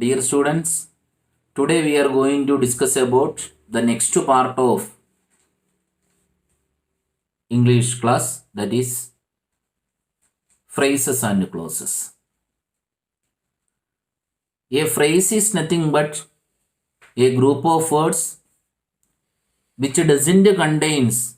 Dear students, today we are going to discuss about the next part of English class, that is phrases and clauses. A phrase is nothing but a group of words which doesn't contains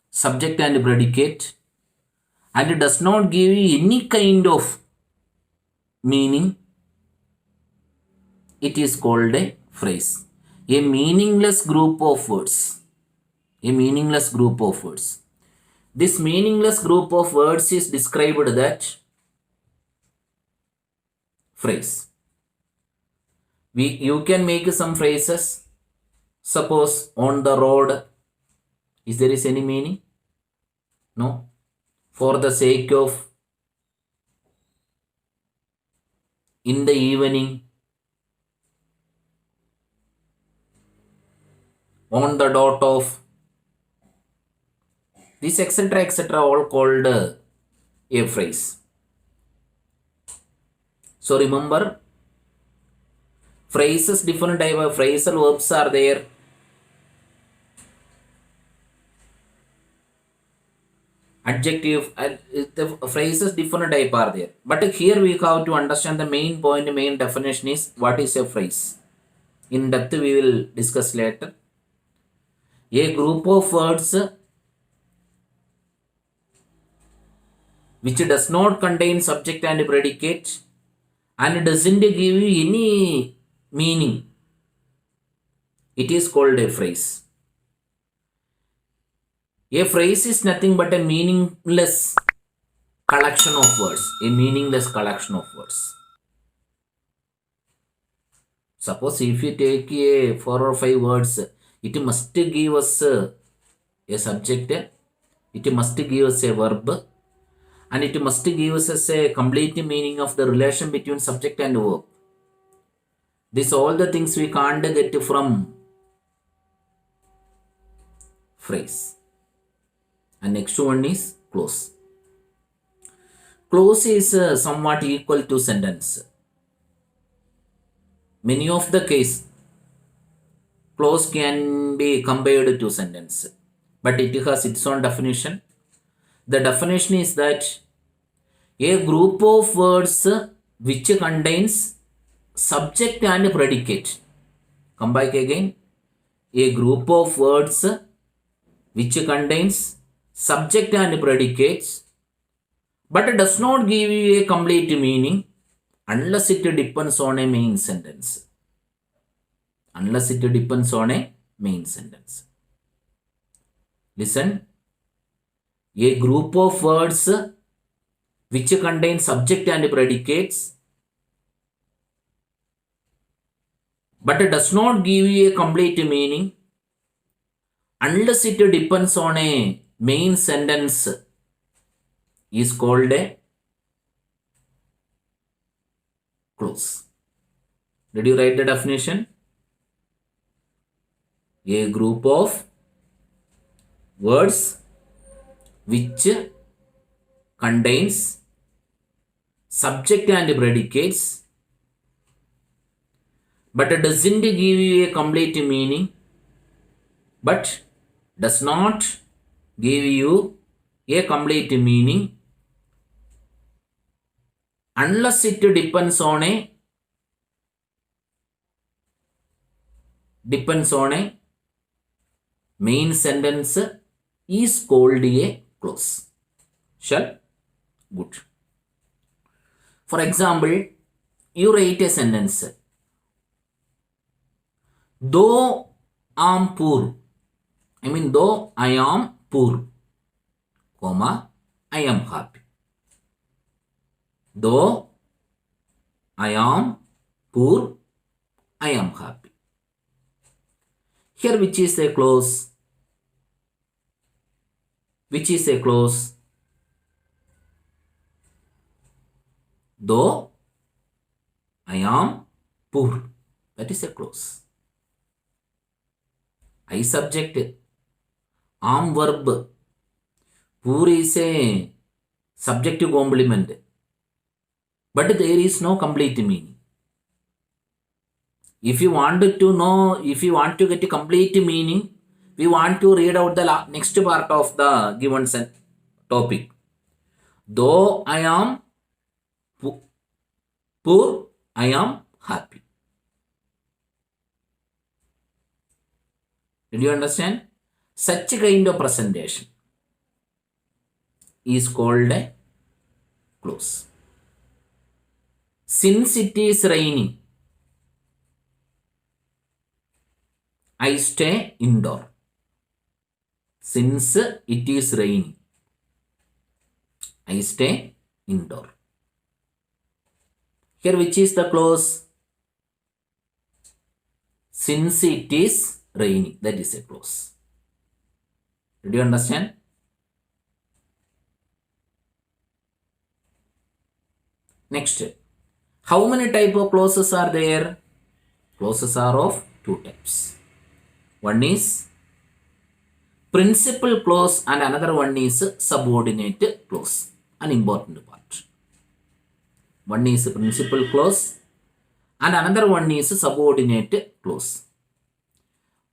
subject and predicate and does not give you any kind of meaning. It is called a phrase. A meaningless group of words. A meaningless group of words. This meaningless group of words is described that phrase. You can make some phrases. Suppose on the road. Is there is any meaning? No. For the sake of in the evening. On the dot of. This etc. all called a phrase. So remember, phrases, different type of phrasal verbs are there. Adjective, the phrases different type are there. But here we have to understand the main point, main definition is what is a phrase. In depth we will discuss later. A group of words which does not contain subject and predicate and doesn't give you any meaning. It is called a phrase. A phrase is nothing but a meaningless collection of words. A meaningless collection of words. Suppose if you take 4 or 5 words, it must give us a subject, it must give us a verb, and it must give us a complete meaning of the relation between subject and verb. These all the things we can't get from phrase. And next one is clause. Clause is somewhat equal to sentence. Many of the case, clause can be compared to sentence, but it has its own definition. The definition is that a group of words which contains subject and predicate. Come back again. A group of words which contains subject and predicates, but does not give you a complete meaning unless it depends on a main sentence. Unless it depends on a main sentence. Listen. A group of words which contain subject and predicates, but does not give you a complete meaning unless it depends on a main sentence is called a clause. Did you write the definition? A group of words which contains subject and predicates, but doesn't give you a complete meaning, but does not give you a complete meaning unless it depends on a main sentence is called a clause. Shall? Good. For example, you write a sentence. Though I am poor, though I am poor, comma, I am happy. Though I am poor, I am happy. Here which is a clause? Which is a clause? Though I am poor. That is a clause. I subject, am verb. Poor is a subjective complement. But there is no complete meaning. If you want to know, if you want to get a complete meaning, we want to read out the next part of the given topic. Though I am poor, I am happy. Did you understand? Such a kind of presentation is called a clause. Since it is raining, I stay indoor. Since it is raining, I stay indoor. Here, which is the clause? Since it is raining, that is a clause. Did you understand? Next, how many type of clauses are there? Clauses are of two types. One is principal clause and another one is subordinate clause. An important part. One is principal clause and another one is subordinate clause.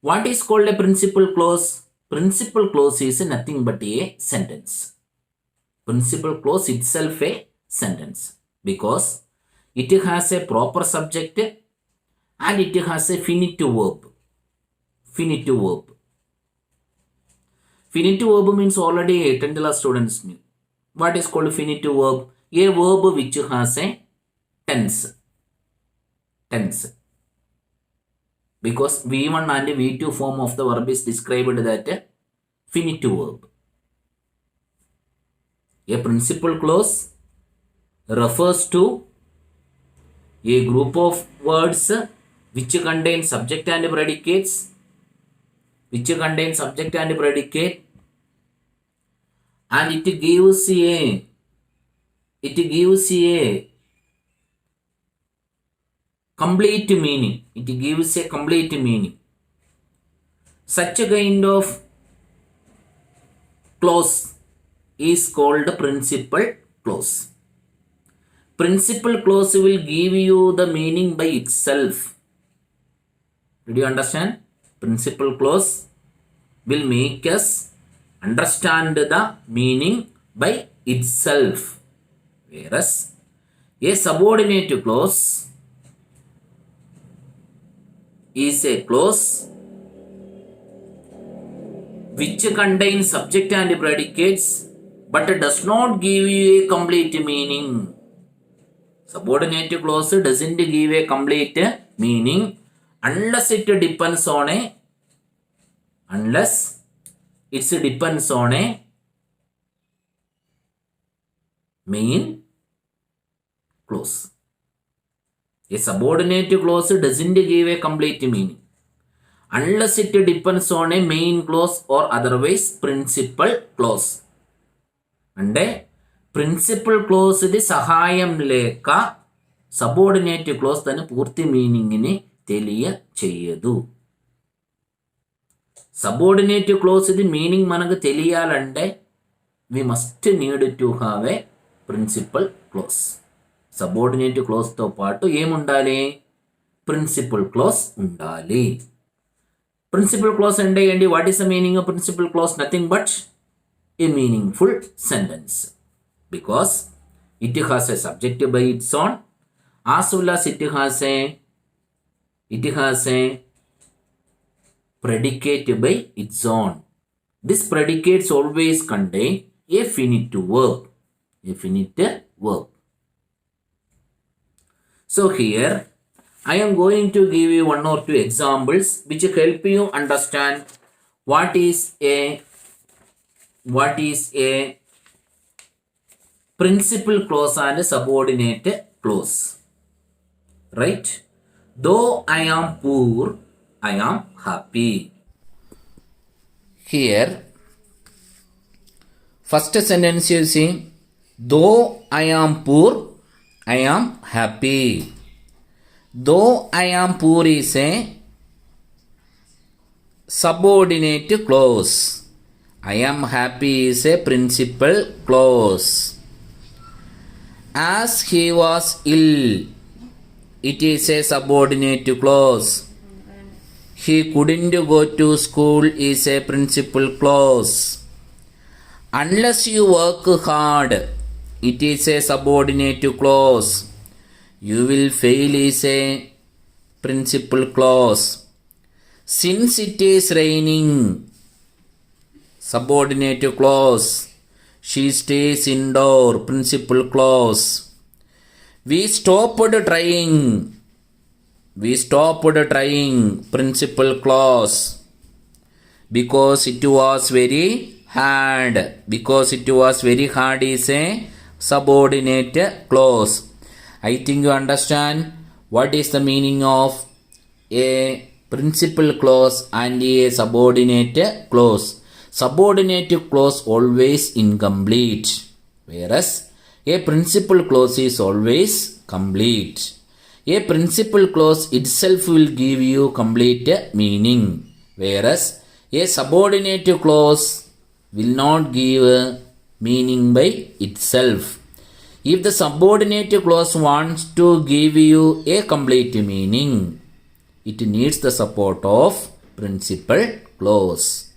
What is called a principal clause? Principal clause is nothing but a sentence. Principal clause itself a sentence because it has a proper subject and it has a finite verb. Finite verb. Finite verb means already 10th class students knew. What is called finite verb? A verb which has a tense. Tense. Because V1 and V2 form of the verb is described that finite verb. A principal clause refers to a group of words which contain subject and predicates, and it gives a complete meaning. It gives a complete meaning. Such a kind of clause is called principal clause. Principal clause will give you the meaning by itself. Did you understand? Principal clause will make us understand the meaning by itself. Whereas a subordinate clause is a clause which contains subject and predicates but does not give you a complete meaning. Subordinate clause doesn't give a complete meaning unless it depends on a main clause. A subordinate clause doesn't give a complete meaning unless it depends on a main clause or otherwise principal clause. And principal clause di sahayam leka subordinate clause tani పూర్తి meaning ని తెలియచేయదు. Subordinate clause di meaning మనకు తెలియాలంటే we must need to have a principal clause. Subordinate clause తో పాటు ఏముండాలి? Principal clause ఉండాలి. Principal clause అంటే ఏంటి? What is the meaning of principal clause? Nothing but a meaningful sentence. Because it has a subject by its own as well as it has a predicate by its own. This predicates always contain a finite verb. So here I am going to give you one or two examples which help you understand what is a principal clause and subordinate clause. Right? Though I am poor, I am happy. Here, first sentence you see, though I am poor, I am happy. Though I am poor is a subordinate clause. I am happy is a principal clause. As he was ill it is a subordinate clause. He couldn't go to school is a principal clause. Unless you work hard, it is a subordinate clause. You will fail is a principal clause. Since it is raining, subordinate clause. She stays indoor, principal clause. We stopped trying, principal clause. Because it was very hard. Is a subordinate clause. I think you understand what is the meaning of a principal clause and a subordinate clause. Subordinate clause always incomplete, whereas a principal clause is always complete. A principal clause itself will give you complete meaning, whereas a subordinate clause will not give meaning by itself. If the subordinate clause wants to give you a complete meaning, it needs the support of principal clause.